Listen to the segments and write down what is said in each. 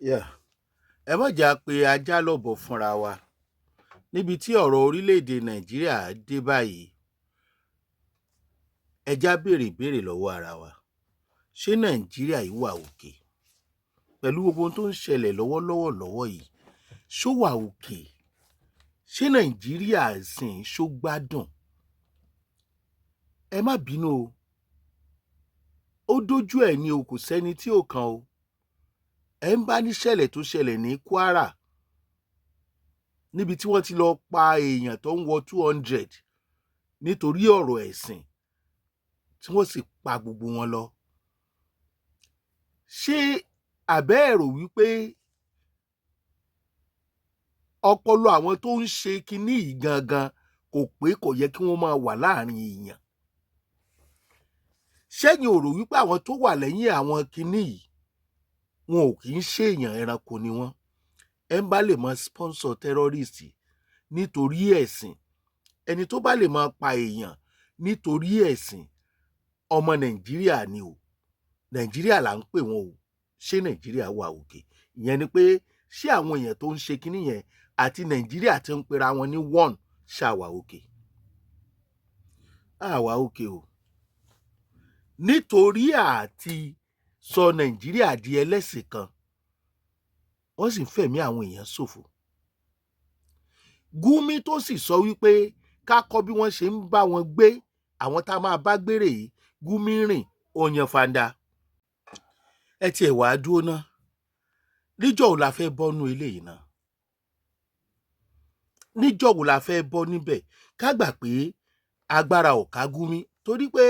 Yeah. Ẹ má jà pé ajá lọ́bọ̀ fúnra wa níbi tí ọ̀rọ̀ orílẹ̀-èdè Nàìjíríà dé báyìí. Ẹjá béèrè ìbéèrè lọ́wọ́ ara wa. Ṣé Nàìjíríà yìí wà òkè? Pẹ̀lú gbogbo ohun tó ń ṣẹlẹ̀ lọ́wọ́ yìí, ṣó wà òkè? Ṣé Nàìjíríà sìn ṣó gbádùn? Ẹ má bínú o. Ó dójú ẹ̀ ni o, kò sẹ́ni tí ò kàn o. Ẹ ń bá níṣẹ̀lẹ̀ tó ṣẹlẹ̀ ní Kwara níbi tí wọ́n ti lọ pa èèyàn tó ń wọ 200 nítorí ọ̀rọ̀ ẹ̀sìn tí wọ́n sì pa gbogbo wọn lọ. Ṣé àbẹ́ ẹ̀rò wípé ọpọlọ àwọn tó ń ṣe kinní yìí gangan kò pé kò yẹ kí wọ́n máa wà láàrin èèyàn? Ṣẹ́yìn ò rò wípé àwọn tó wà lẹ́yìn àwọn kinní yìí wọn ò kì í ṣe èèyàn, ẹranko ni wọ́n? Ẹ ń bá lè máa sponsor terrorist nítorí ẹ̀sìn, ẹni tó bá lè máa pa èèyàn nítorí ẹ̀sìn, ọmọ Nàìjíríà ni o. Nàìjíríà là ń pè wọ́n o. Ṣé Nàìjíríà wà òkè? Ìyẹn ni pé ṣé àwọn èèyàn tó ń ṣe kinní yẹn àti Nàìjíríà tí ń pera wọn ní one ṣàwà òkè? Àwa òkè o. Nítorí àti sọ Nàìjíríà di ẹlẹ́sìn kan, wọ́n sì ń fẹ̀mí àwọn èèyàn ṣòfò. Gúmí tó sì sọ wípé ká kọ́ bí wọ́n ṣe ń bá wọn gbé àwọn tá a máa bá gbére yìí, Gúmí rìn ó yan fanda. Ẹ tiẹ̀ wá dúró ná, níjọ́ wo la fẹ́ bọ́nú eléyìí náà? Níjọ́ wo la fẹ́ bọ́ níbẹ̀? Ká gbà pé agbára ò ká Gúmí, torí pé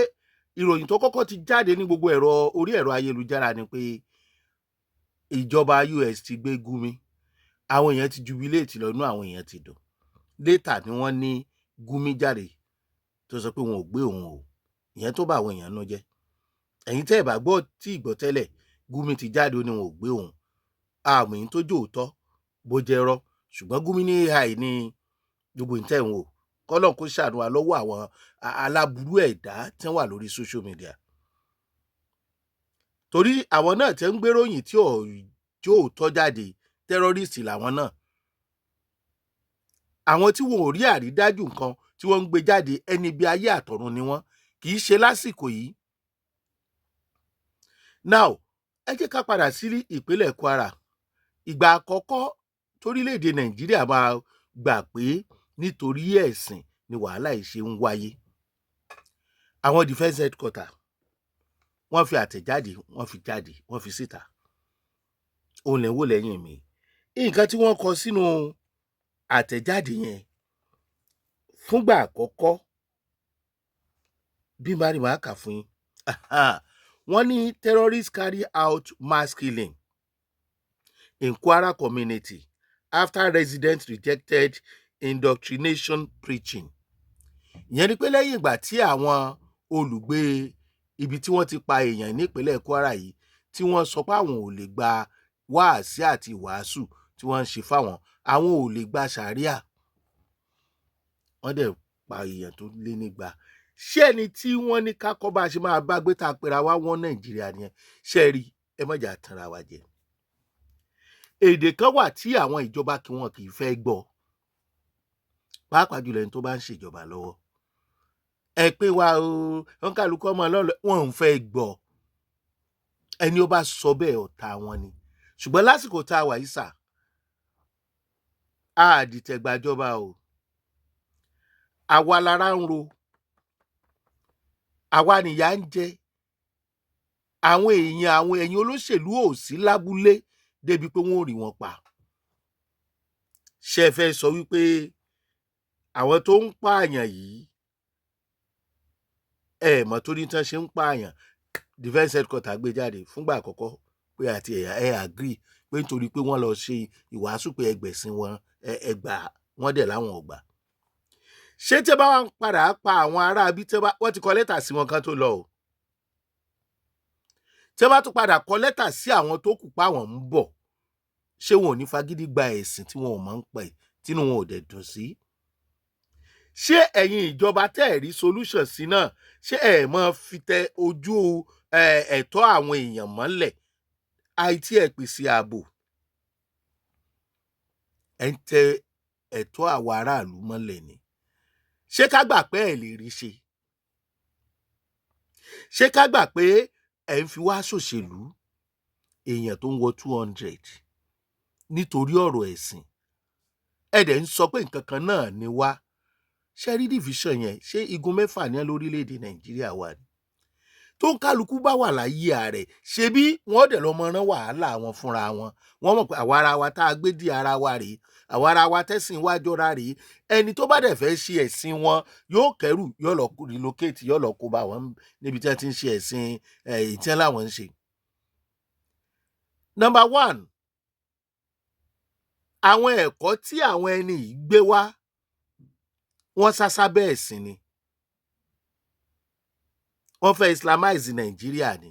ìròyìn tó kọ́kọ́ ti jáde ní gbogbo orí ẹ̀rọ ayélujára ni pé ìjọba US ti gbé Gúmí, àwọn èèyàn ti jubilate lọ́nà, àwọn èèyàn ti dùn. Later ni wọ́n ní Gúmí jáde tó sọ pé wọn ò gbé òun o. Ìyẹn tó bá àwọn èèyàn nú jẹ́. Ẹ̀yin tẹ́ ẹ̀ bá gbọ́ tí ìgbọ́ tẹ́lẹ̀, Gúmí ti jáde ó ní wọn ò gbé òun. Àmọ́ èyí tó jòótọ́ bó jẹ́ rọ́, ṣùgbọ́n Gúmí ní AI ní gbogbo ìtẹ́ wọn o. Kọ́lọ́n kó ṣàánú wa lọ́wọ́ àwọn aláburú ẹ̀dá tí wọ́n wà lórí social media. Torí àwọn náà tẹ́ ń gbéròyìn tí ò tọ́ jáde, terrorist làwọn náà. Àwọn tí wọn ò rí àrídájú nǹkan tí wọ́n ń gbé jáde, ẹni bí ayé àtọ̀run ni wọ́n, kì í ṣe lásìkò yìí. Now, ẹ jẹ́ ká padà sí ìpínlẹ̀ Kwara. Ìgbà àkọ́kọ́ torílẹ̀-èdè Nàìjíríà máa gbà pé nítorí ẹ̀sìn ni wàhálà yìí ṣe ń wáyé. Àwọn defence headquarter wọ́n fi àtẹ̀jáde, wọ́n fi síta. Òun lẹ̀ ń wò lẹ́yìn mi. Nǹkan tí wọ́n kọ sínú àtẹ̀jáde yẹn fúngbà àkọ́kọ́, bí mari máa kà fún yín. Wọ́n ní terrorists carry out mass killing in Kwara community after residents rejected indoctrination preaching. Ìyẹn ni pé lẹ́yìn ìgbà tí àwọn olùgbé ibi tí wọ́n ti pa èèyàn nípínlẹ̀ Kwara yìí tí wọ́n sọ pé àwọn ò lè gba wáàsí àti ìwàásù tí wọ́n ń ṣe fáwọn, àwọn ò lè gba ṣàríà, wọ́n dẹ̀ pa èèyàn tó lé nígbà. Ṣé ẹni tí wọ́n ní ká kọ́ bá ṣe máa bá gbé tá a pera wá wọ́n Nàìjíríà nìyẹn? Ṣé rí, ẹ má jà tanra wa jẹ. Èdè kan wà tí àwọn ìjọba kí wọn kì í fẹ́ gbọ́, pàápàá jùlọ ẹni tó bá ń ṣèjọba lọ́wọ́. Ẹ pé wa o, wọn kálukú ọmọ lọ́lọ́, wọn ò fẹ́ gbọ́. Ẹni ó bá sọ bẹ́ẹ̀ ọ̀tá wọn ni. Ṣùgbọ́n lásìkò tá a wà yìí sà, a dìtẹ̀gbàjọba o. Àwa lára ń ro, àwa nìyà ń jẹ. Àwọn ẹ̀yin olóṣèlú ò sí lábúlé débi pé wọ́n ò rí wọn pa. Ṣé ẹ fẹ́ sọ wípé àwọn tó ń pààyàn yìí, ẹ mọ̀ torí tán ṣe ń pààyàn? Defence headquarter gbé jáde fúngbà àkọ́kọ́ pé àti ẹ agree pé nítorí pé wọ́n lọ ṣe ìwàásù pé ẹgbẹ̀sìn wọn ẹgbà wọ́n dẹ̀ láwọn ọgbà. Ṣé tí bá wọn padà pa àwọn ará bí wọ́n ti kọ lẹ́tà sí wọn kan tó lọ o? Tí wọ́n bá tún padà kọ lẹ́tà sí àwọn tó kù pa àwọn ń bọ̀, ṣé wọn ò ní fagídí gba ẹ̀sìn tí wọn ò mọ̀ ń pẹ̀, tínú wọn ò dẹ̀ dùn sí? Ṣé ẹ̀yin ìjọba tẹ́ ẹ̀ rí solution sí náà, ṣé ẹ̀ mọ́ fi tẹ ojú ẹ̀tọ́ àwọn èèyàn mọ́lẹ̀? Àìtí ẹ̀ pèsè ààbò, ẹ ń tẹ ẹ̀tọ́ àwọn aráàlú mọ́lẹ̀ ni. Ṣé ká gbà pé ẹ lè rí ṣe? Ṣé ká gbà pé ẹ ń fi wá ṣòṣèlú èèyàn tó ń wọ 200 nítorí ọ̀rọ̀ ẹ̀sìn? Ẹ dẹ̀ ń sọ pé nǹkan kan náà ni wá. Ṣé rí division yẹn? Ṣé igun mẹ́fà ní lórílẹ̀‐èdè Nàìjíríà wà ni? Tó ń kálukú bá wà láyé ààrẹ, ṣebí wọ́n dẹ̀ lọ́mọ rán wàhálà wọn fúnra wọn. Wọ́n mọ̀ pé àwa ara wa tá a gbé dí ara wa rèé, àwa ara wa tẹ́sìn wá jọra rèé. Ẹni tó bá dẹ̀ fẹ́ ṣe ẹ̀sìn wọn yóò kẹ́rù, yóò lọ relocate, yóò lọ kó bá wọn níbi tí wọ́n ti ń ṣe ẹ̀sìn ìtẹ́ láwọn ń ṣe. Number one, àwọn ẹ̀kọ́ tí àwọn ẹni yìí gbé wá, wọ́n sásá bẹ́ẹ̀ sí ni. Wọ́n fẹ́ Islamize Nàìjíríà ni.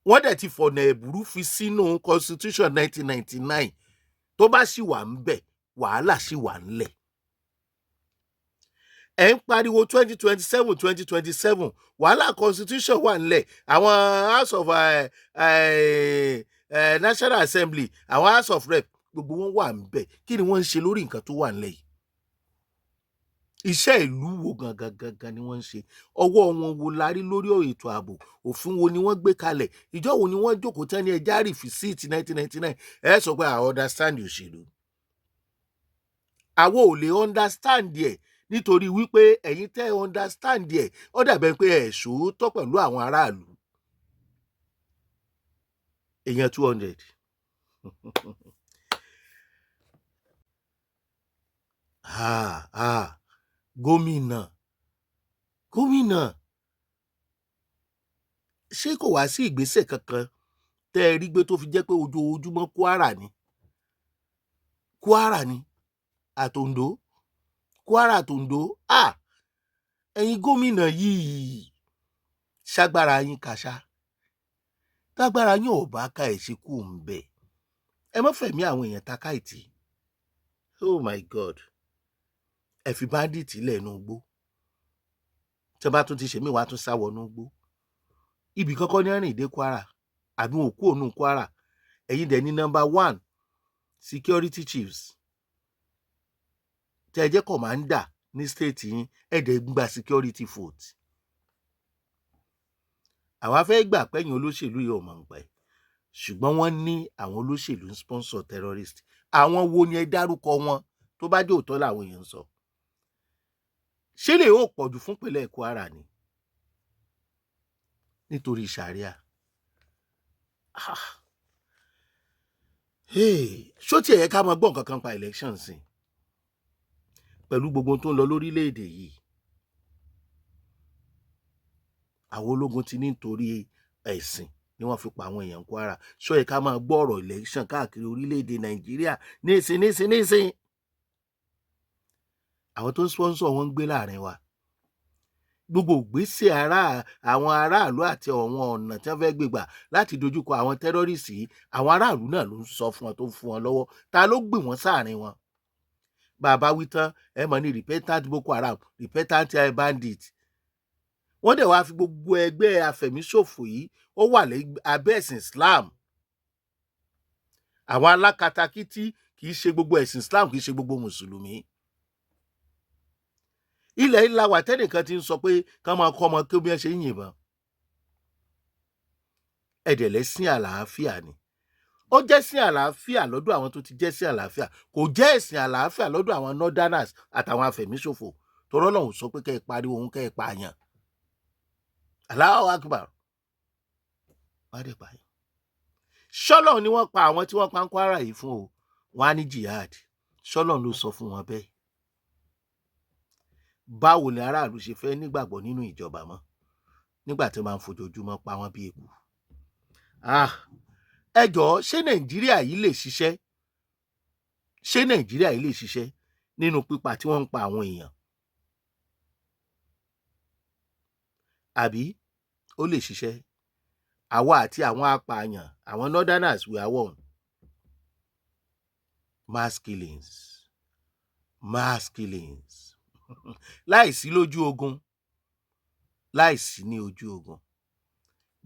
Wọ́n dẹ̀ ti fọ̀nà ẹ̀bùrú fi sínú constitution 1999. Tó bá sì wà ń bẹ̀, wàhálà sì wà ńlẹ̀. Ẹ ń pariwo 2027 wàhálà constitution wà ńlẹ̀. Àwọn House of National Assembly, àwọn House of Rep, gbogbo wọn wà ń bẹ̀. Kí ni wọ́n ń ṣe lórí nǹkan tó wà ńlẹ̀ yìí? Iṣẹ́ ìlú wo gangan ni wọ́n ń ṣe? Ọwọ́ wọn wo la rí lórí ètò ààbò? Òfin wo ni wọ́n gbé kalẹ̀? Ìjọ wo ni wọ́n jókòó tán ní ẹja rìfísíìtì 1999? Ẹ sọ pé I understand òṣèlú. Àwọn ò lè understand ẹ̀ nítorí wípé ẹ̀yin tẹ́ understand ẹ̀, ó dàbẹ̀ pé ẹ̀ ṣòótọ́ pẹ̀lú àwọn aráàlú. Èèyàn 200. Gómìnà, ṣé kò wá sí ìgbésẹ̀ kankan tẹ́ ẹ rí gbé tó fi jẹ́ pé ojoojúmọ́ Kwara ni àtòǹdó, Kwara àtòǹdó. Ẹ̀yin gómìnà yìí, ṣágbára yín kàṣá? Tágbára yín ò bá ká ẹ̀ ṣe kú ń bẹ̀. Ẹ má fẹ̀mí àwọn èèyàn ta káìtì. Oh my God. Ẹ fi báńdíìtì ilẹ̀ inú igbó. Tí wọ́n bá tún ti ṣe mí, wá tún sá wọnú igbó. Ibì kankan ní rìn dé Kwara, àbí wọn ò kú òun Kwara. Ẹ̀yin dẹ̀ ní number 1 security chiefs. Tẹ́ ẹ jẹ́ commander ní state yín, ẹ dẹ̀ gba security vote. Àwa fẹ́ gbà pẹ́yìn olóṣèlú yìí ò mọ̀ ń pẹ́, ṣùgbọ́n wọ́n ní àwọn olóṣèlú ń sponsor terrorist. Àwọn wo ni ẹ dárúkọ wọn? Tó bá jẹ́ òótọ́ làwọn èèyàn ń sọ. Ṣé lè ó pọ̀jù fún ìpínlẹ̀ Kwara ni? Nítorí Sharia. Ṣó tiẹ̀ yẹ ká máa gbọ́ nǹkan kan pa election sí pẹ̀lú gbogbo tó ń lọ lórílẹ̀‐èdè yìí? Àwọn ológun ti ní nítorí ẹ̀sìn ni wọ́n fi pa àwọn èèyàn Kwara. Ṣó yẹ ká máa gbọ́ ọ̀rọ̀ election káàkiri orílẹ̀‐èdè Nàìjíríà nísìn? Àwọn tó ń sponsor wọn ń gbé láàrin wa. Gbogbo ìgbésẹ̀ àwọn aráàlú àti àwọn ọ̀nà tí wọ́n fẹ́ gbégbà láti dojúkọ àwọn tẹ́rọ́rìsì yìí, àwọn aráàlú náà ló ń sọ fún wọn, tó ń fún wọn lọ́wọ́. Ta ló gbè wọ́n sáàrin wọn? Bàbá wí tán, ẹ mọ̀ ní repentant Boko Haram, repentant bandit. Wọ́n dẹ̀ wá fi gbogbo ẹgbẹ́ afẹ̀míṣòfò yìí, ó wà abẹ́ ẹ̀sìn Islam. Àwọn alákatakítí kì í ṣe gbogbo ẹ̀sìn Islam, kì í ṣe gbogbo mùsùlùmí. Ilẹ̀ ńlá wà tẹ́nìkan ti ń sọ pé kán máa kọ́ ọmọ kí bí wọ́n ṣe ń yìnbọn. Ẹ̀dẹ̀ lẹ́sìn àlàáfíà ni. Ó jẹ́ sí àlàáfíà lọ́dọ̀ àwọn tó ti jẹ́ sí àlàáfíà, kò jẹ́ ẹ̀sìn àlàáfíà lọ́dọ̀ àwọn northerners àtàwọn afẹ̀míṣòfò. Torí Ọlọ́run sọ pé kẹ́ ẹ pariwo òun, kẹ́ ẹ pààyàn. Allahu Akbar. Wádìí pààyàn. Ṣọ́lọ̀ ni wọ́n pa àwọn tí wọ́n pa ń Kwara yìí fún o. Wọ́n á ní jihad. Ṣọ́lọ̀ ló sọ fún wọn bẹ́ẹ̀. Báwo ni aráàlú ṣe fẹ́ nígbàgbọ́ nínú ìjọba mọ́ nígbà tí wọ́n máa ń fojoojúmọ́ pa wọ́n bí eku? Ẹ jọ̀ọ́, ṣé Nàìjíríà yìí lè ṣiṣẹ́? Ṣé Nàìjíríà yìí lè ṣiṣẹ́ nínú pípa tí wọ́n ń pa àwọn èèyàn? Àbí ó lè ṣiṣẹ́? Àwa àti àwọn apààyàn, àwọn northerners, we are one. Mass killings. Láìsí lójú ogun, láìsí ní ojú ogun.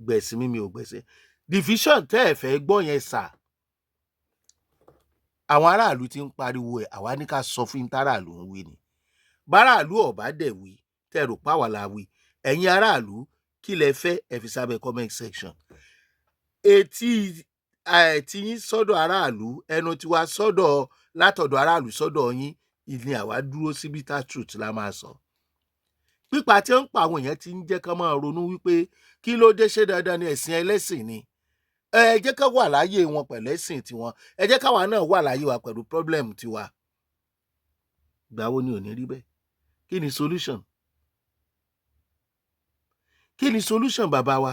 Gbẹ̀sìn mi ò gbẹ̀sìn. Division tẹ́ ẹ fẹ́ gbọ́ yẹn sà. àwọn aráàlú ti ń pariwo ẹ̀, àwa ní ká sọ fún yín táráàlú ń wí ni. Báráàlú ọ̀bá dẹ̀ wí, tẹ́ rò páwa la wí, ẹ̀yin aráàlú kí lẹ fẹ́, ẹ fi sábẹ́ comment section. Etí tiyín sọ́dọ̀ aráàlú, ẹnu tiwa sọ́dọ̀ látọ̀dọ̀ aráàlú sọ́dọ̀ yín ni àwa dúró sí bitter truth la máa sọ. Pípa tí ó ń pa àwọn èèyàn ti ń jẹ́ kán máa ronú wípé kí ló dé, ṣé dandan ni ẹ̀sìn ẹlẹ́sìn ni? Ẹ jẹ́ ká wà láyé wọn pẹ̀lú ẹ̀sìn tiwọn, ẹ jẹ́ káwa náà wà láyé wa pẹ̀lú problem tiwa. Ìgbà wo ni ò ní rí bẹ́ẹ̀? Kí ni solution? Kí ni solution bàbá wa?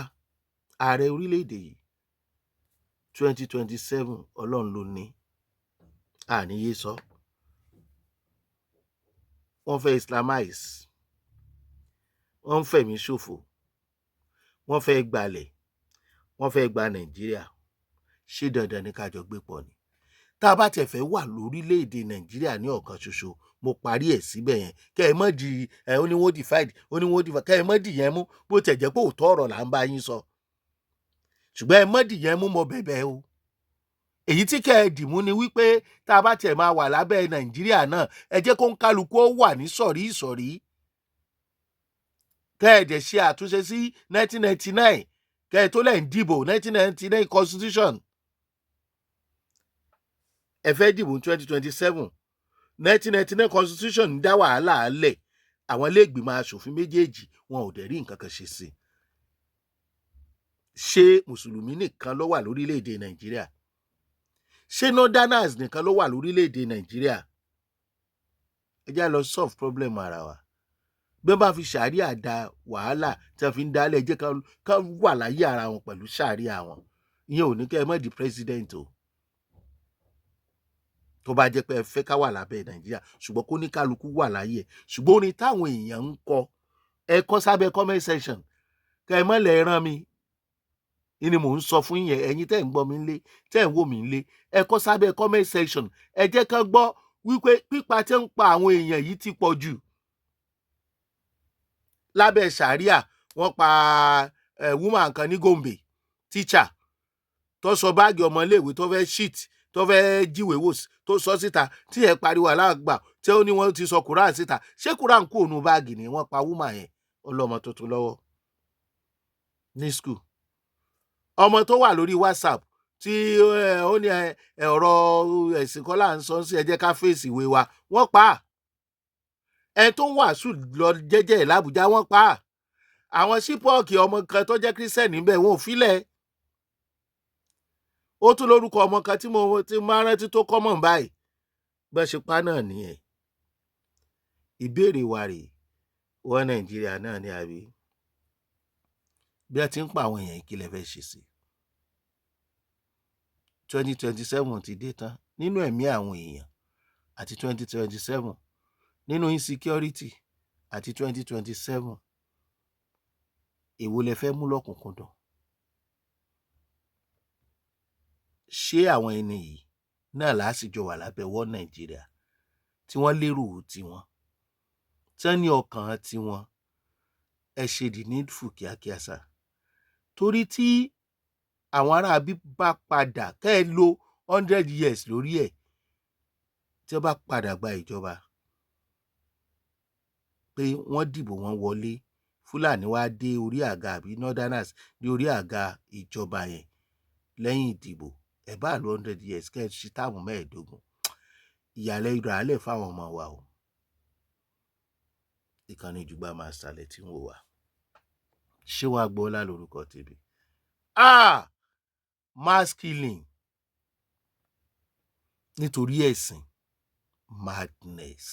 Ààrẹ orílẹ̀-èdè yìí 2027 Ọlọ́run ló ní, àníyé sọ. Wọ́n fẹ́ Islamize, wọ́n ń fẹ̀mí ṣòfò, wọ́n fẹ́ gbalẹ̀, wọ́n fẹ́ gba Nàìjíríà. Ṣé dandan ni ká jọ gbé pọ̀ ni? Tá a bá tiẹ̀ fẹ́ wà lórílẹ̀-èdè Nàìjíríà ní ọ̀kan ṣoṣo, mo parí ẹ̀ síbẹ̀ yẹn. Kẹ́ ẹ mọ́ di ó ní wọ́n divide, ó ní wọ́n divide, kẹ́ ẹ mọ́ dì yẹn mú, bó tiẹ̀ jẹ́ pé òótọ́ ọ̀rọ̀ là ń bá yín sọ. Ṣùgbọ́n ẹ mọ́ dì yẹn mú, mo bẹ̀bẹ̀ o. Èyí tí kẹ́ ẹ dì mú ni wípé tá a bá tiẹ̀ máa wà lábẹ́ Nàìjíríà náà, ẹ jẹ́ kó ń kálukú ó wà ní sọ̀rí ìsọ̀rí. Kẹ́ ẹ dẹ̀ ṣe àtúnṣe sí 1999, kẹ́ ẹ tó lẹ̀ ń dìbò 1999 constitution. Ẹ fẹ́ dìbò 2027, 1999 constitution ń dá wàhálà lẹ̀. Àwọn ilé ìgbìmọ̀ aṣòfin méjèèjì wọn ò dẹ̀ rí nǹkan kan ṣe sí. Ṣé mùsùlùmí nìkan ló wà lórílẹ̀-èdè Nàìjíríà? Ṣé northerners nìkan ló wà lórílẹ̀-èdè Nàìjíríà? Ẹ jẹ́ lọ solve problem ara wa. Bí wọ́n bá fi ṣàríà da wàhálà tí wọ́n fi ń dálẹ̀, jẹ́ ká wà láyé ara wọn pẹ̀lú ṣàríà wọn. Ìyẹn ò ní kẹ́ ẹ má di president o. Tó bá jẹ́ pé ẹ fẹ́ ká wà lábẹ́ Nàìjíríà, ṣùgbọ́n kó ní kálukú wà láyé ẹ̀. Ṣùgbọ́n orin táwọn èèyàn ń kọ, ẹ kọ sábẹ́ comment section. Kẹ́ ẹ mọ́ lẹ̀ rán mi. Ni mò ń sọ fún yín, ẹ̀yin tẹ́ ń gbọ́ mi nílé, tẹ́ ń wò mí nílé, ẹ kọ sábẹ́ comment section. Ẹ jẹ́ kán gbọ́ wípé pípa tí ń pa àwọn èèyàn yìí ti pọ̀ jù. Lábẹ́ ṣàríà, wọ́n pa woman kan ní Gombe, teacher, tó sọ báàgì ọmọléèwé tó fẹ́ shit, tó fẹ́ jíwèé wò, tó sọ síta, tí ẹ pariwo aláàgbà, tí ó ní wọ́n ti sọ Quran síta. Ṣé Quran kú òun báàgì ni wọ́n pa woman yẹn ọlọ́mọ tuntun lọ́wọ́ ní school? Ọmọ tó wà lórí WhatsApp tí ó ní ọ̀rọ̀ ẹ̀sìn kọ́ là ń sọ sí, ẹ jẹ́ ká fèsì ìwé wa, wọ́n pa á. Ẹ tó ń wàásù lọ jẹ́jẹ́ l'Àbújá, wọ́n pa á. Àwọn sípọ́ọ̀kì ọmọ kan tó jẹ́ Christian níbẹ̀, wọn ò filẹ̀. Ó tún lórúkọ ọmọ kan tí mo máa rántí tó common báyìí. Bẹ́ẹ̀ ṣe pa náà nìyẹn. Ìbéèrè wa rèé, wọ́n Nàìjíríà náà ní àbí? Bí ẹ ti ń pa àwọn èèyàn, kí lẹ fẹ́ ṣe sí? 2027 ti dé tán. Nínú ẹ̀mí àwọn èèyàn àti 2027, nínú insecurity àti 2027, èwo lẹ fẹ́ mú lọ́kùnkúndùn? Ṣé àwọn ẹni yìí náà lásìjọ wà lábẹ́ wọ́n Nàìjíríà tí wọ́n lérò tiwọn, tí wọ́n ní ọkàn tiwọn? Ẹ ṣe the needful kíákíá sá. Torí tí àwọn ará bí bá padà, kẹ́ ẹ lo 100 years lórí ẹ̀, tí wọ́n bá padà gba ìjọba, pé wọ́n dìbò wọn wọlé, Fúlàní wá dé orí àga, àbí northerners dé orí àga ìjọba yẹn lẹ́yìn ìdìbò, ẹ bá lo 100 years, kẹ́ ẹ ṣe táàmù 15, ìyàlẹ́ ìràlẹ̀ fáwọn ọmọ wa o. Ìkànnì Jùgbà Mástálẹ̀ tí ń wò wá. Ṣé wàá gbọ́ ọlá lórúkọ tèmi? Mass killing nítorí ẹ̀sìn, madness.